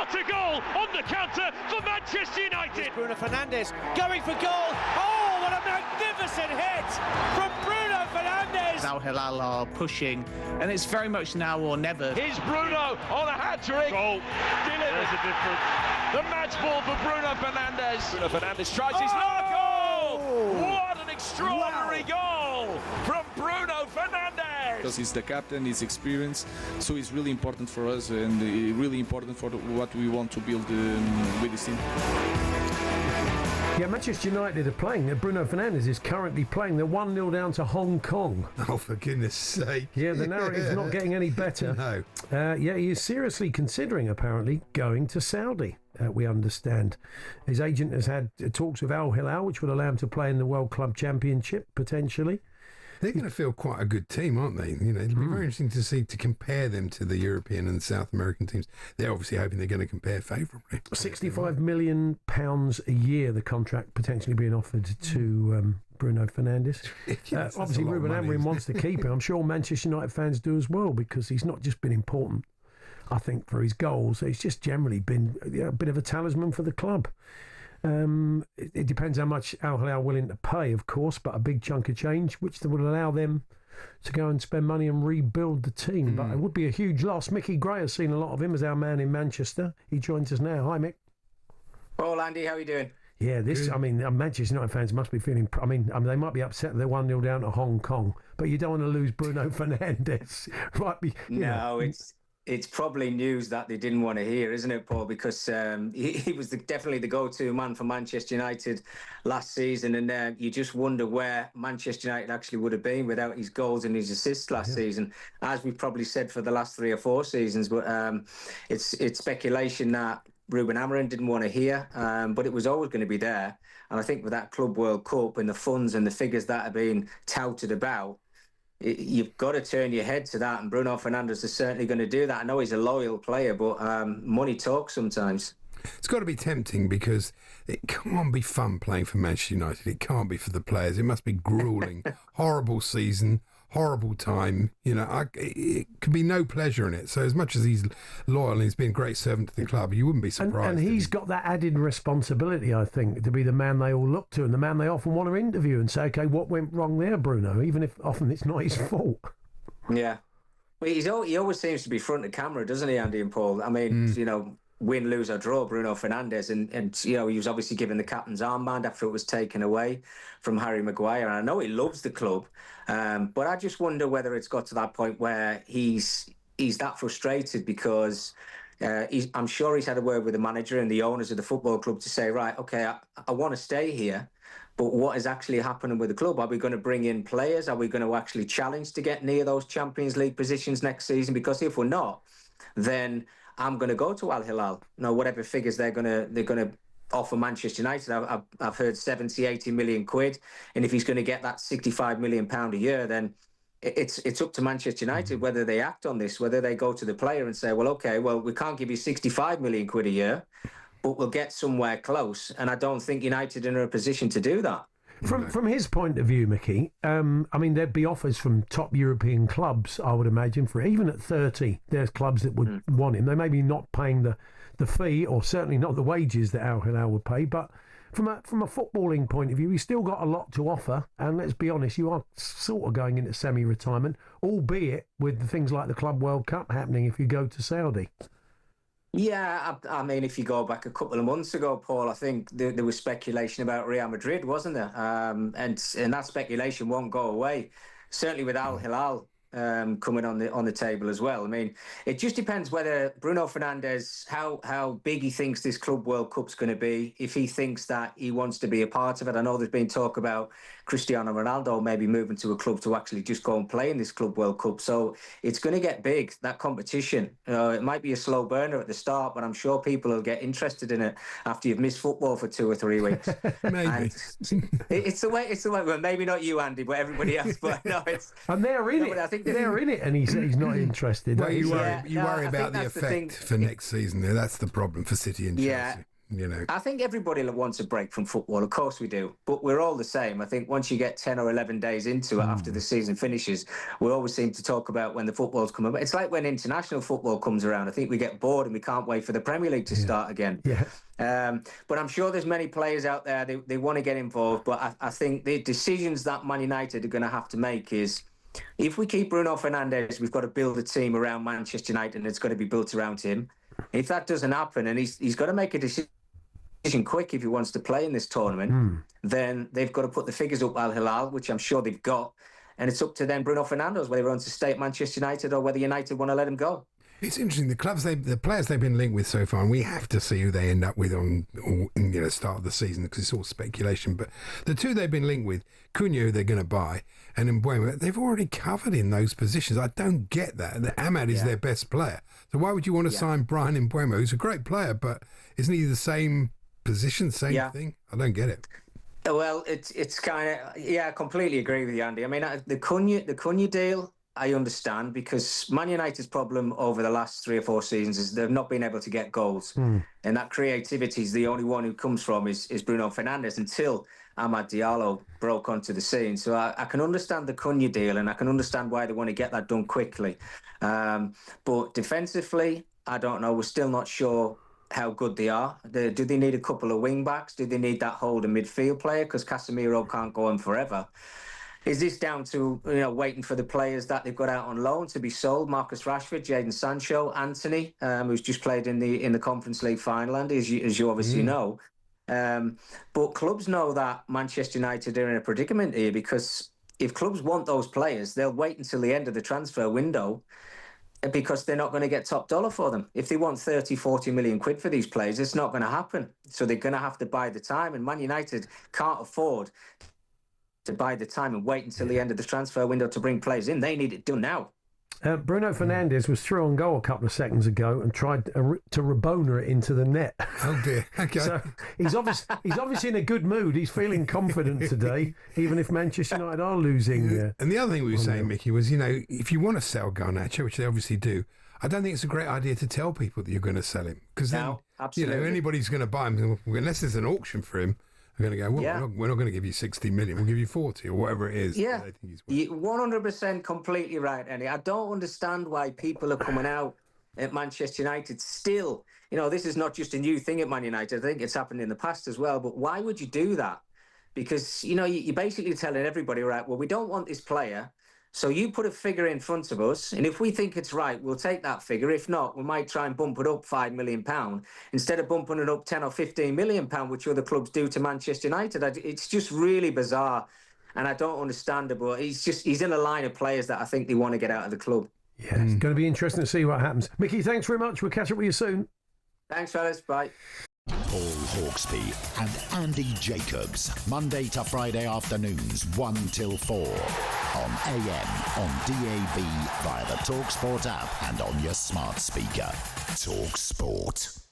What a goal on the counter for Manchester United. Bruno Fernandes going for goal. Oh, what a magnificent hit from Bruno Fernandes. Al Hilal are pushing, and it's very much now or never. Here's Bruno on a hat-trick. Goal. There's a difference. The match ball for Bruno Fernandes. Bruno Fernandes tries his luck. Oh! What an extraordinary goal from Bruno Fernandes. Because he's the captain, he's experienced, so it's really important for us and really important for what we want to build with this team. Yeah, Manchester United are playing. Bruno Fernandes is currently playing. They're 1-0 down to Hong Kong. Oh, for goodness sake. Yeah, the narrative's not getting any better. No. Yeah, he is seriously considering, apparently, going to Saudi, we understand. His agent has had talks with Al Hilal, which would allow him to play in the World Club Championship, potentially. They're going to feel quite a good team, aren't they? You know, it'll be very interesting to see, to compare them to the European and South American teams. They're obviously hoping they're going to compare favourably. £65 million a year, the contract potentially being offered to Bruno Fernandes. Yes, obviously, Ruben Amorim wants to keep him. I'm sure Manchester United fans do as well, because he's not just been important, I think, for his goals. He's just generally been a bit of a talisman for the club. It depends how much Al Hilal are willing to pay, of course, but a big chunk of change, which would allow them to go and spend money and rebuild the team. But it would be a huge loss. Micky Gray has seen a lot of him as our man in Manchester. He joins us now. Hi, Mick. Well, Andy, how are you doing? Yeah, Manchester United fans must be feeling... they might be upset they're 1-0 down to Hong Kong, but you don't want to lose Bruno Fernandes. It's probably news that they didn't want to hear, isn't it, Paul? Because he was definitely the go-to man for Manchester United last season, and you just wonder where Manchester United actually would have been without his goals and his assists last season, as we've probably said for the last 3 or 4 seasons. But it's speculation that Ruben Amorim didn't want to hear, but it was always going to be there. And I think with that Club World Cup and the funds and the figures that are being touted about, you've got to turn your head to that, and Bruno Fernandes is certainly going to do that. I know he's a loyal player, but money talks sometimes. It's got to be tempting, because it can't be fun playing for Manchester United. It can't be for the players. It must be gruelling. Horrible season, horrible time. You know, it could be no pleasure in it. So as much as he's loyal and he's been a great servant to the club, you wouldn't be surprised. And he's got that added responsibility, I think, to be the man they all look to and the man they often want to interview and say, OK, what went wrong there, Bruno? Even if often it's not his fault. Yeah. Well, he always seems to be front of camera, doesn't he, Andy and Paul? I mean, you know, win, lose or draw, Bruno Fernandes, and you know, he was obviously given the captain's armband after it was taken away from Harry Maguire, and I know he loves the club, but I just wonder whether it's got to that point where he's that frustrated, because I'm sure he's had a word with the manager and the owners of the football club to say, right, okay, I want to stay here, but what is actually happening with the club? Are we going to bring in players? Are we going to actually challenge to get near those Champions League positions next season? Because if we're not, then I'm going to go to Al Hilal. No, whatever figures they're going to offer Manchester United. I've heard 70, 80 million quid, and if he's going to get that 65 million pound a year, then it's up to Manchester United whether they act on this, whether they go to the player and say, well, okay, well, we can't give you 65 million quid a year, but we'll get somewhere close. And I don't think United are in a position to do that. From his point of view, Mickey, there'd be offers from top European clubs, I would imagine, for even at 30, there's clubs that would want him. They may be not paying the fee, or certainly not the wages that Al Hilal would pay, but from a footballing point of view, he's still got a lot to offer. And let's be honest, you are sort of going into semi-retirement, albeit with things like the Club World Cup happening if you go to Saudi. Yeah, I mean, if you go back a couple of months ago, Paul, I think there was speculation about Real Madrid, wasn't there? And that speculation won't go away. Certainly with Al Hilal coming on the table as well. I mean, it just depends whether Bruno Fernandes, how big he thinks this Club World Cup's going to be, if he thinks that he wants to be a part of it. I know there's been talk about Cristiano Ronaldo maybe moving to a club to actually just go and play in this Club World Cup. So it's going to get big, that competition. It might be a slow burner at the start, but I'm sure people will get interested in it after you've missed football for 2 or 3 weeks. Maybe. It's the way. Well, maybe not you, Andy, but everybody else. But no, and they're in it. I think they're in it, and he's not interested. Well, you worry about the effect for next season. That's the problem for City and Chelsea. I think everybody wants a break from football. Of course we do. But we're all the same. I think once you get 10 or 11 days into it after the season finishes, we always seem to talk about when the football's coming. But it's like when international football comes around. I think we get bored and we can't wait for the Premier League to start again. But I'm sure there's many players out there, they want to get involved. But I think the decisions that Man United are going to have to make is, if we keep Bruno Fernandes, we've got to build a team around Manchester United, and it's got to be built around him. If that doesn't happen, and he's got to make a decision quick if he wants to play in this tournament, then they've got to put the figures up Al Hilal, which I'm sure they've got, and it's up to then Bruno Fernandes whether he wants to stay at Manchester United or whether United want to let him go. It's interesting. The players they've been linked with so far, and we have to see who they end up with in the start of the season, because it's all speculation. But the two they've been linked with, Cunha, who they're going to buy, and Mbeumo, they've already covered in those positions. I don't get that. Ahmad is their best player, so why would you want to sign Brian Mbeumo, who's a great player, but isn't he the same position, same thing? I don't get it. Well, it's kind of I completely agree with you, Andy. I mean, the Cunha deal, I understand, because Man United's problem over the last 3 or 4 seasons is they've not been able to get goals. And that creativity is the only one who comes from is Bruno Fernandes, until Amad Diallo broke onto the scene. So I can understand the Cunha deal, and I can understand why they want to get that done quickly. But defensively, I don't know. We're still not sure how good they are. Do they need a couple of wing-backs? Do they need that holding midfield player? Because Casemiro can't go on forever. Is this down to waiting for the players that they've got out on loan to be sold? Marcus Rashford, Jadon Sancho, Anthony, who's just played in the Conference League final, and as you obviously know. But clubs know that Manchester United are in a predicament here, because if clubs want those players, they'll wait until the end of the transfer window, because they're not going to get top dollar for them. If they want 30, 40 million quid for these players, it's not going to happen. So they're going to have to buy the time, and Man United can't afford to buy the time and wait until the end of the transfer window to bring players in. They need it done now. Bruno Fernandes was through on goal a couple of seconds ago and tried to Rabona it into the net. Oh dear. Okay. So he's obviously in a good mood. He's feeling confident today, even if Manchester United are losing. And the other thing we were saying, Mickey, was if you want to sell Garnacho, which they obviously do, I don't think it's a great idea to tell people that you're going to sell him, because then anybody's going to buy him unless there's an auction for him. We're going to go, well, we're not going to give you 60 million, we'll give you 40 or whatever it is. Yeah, you're 100% completely right, Andy. I don't understand why people are coming out at Manchester United still. This is not just a new thing at Man United. I think it's happened in the past as well. But why would you do that? Because, you're basically telling everybody, right, well, we don't want this player, so you put a figure in front of us, and if we think it's right, we'll take that figure. If not, we might try and bump it up £5 million instead of bumping it up £10 or £15 million, which other clubs do to Manchester United. It's just really bizarre, and I don't understand it. But he's in a line of players that I think they want to get out of the club. Yeah, it's going to be interesting to see what happens. Mickey, thanks very much. We'll catch up with you soon. Thanks, fellas. Bye. Paul Hawksbee and Andy Jacobs, Monday to Friday afternoons 1 till 4 on AM, on DAB, via the talkSPORT app and on your smart speaker. talkSPORT.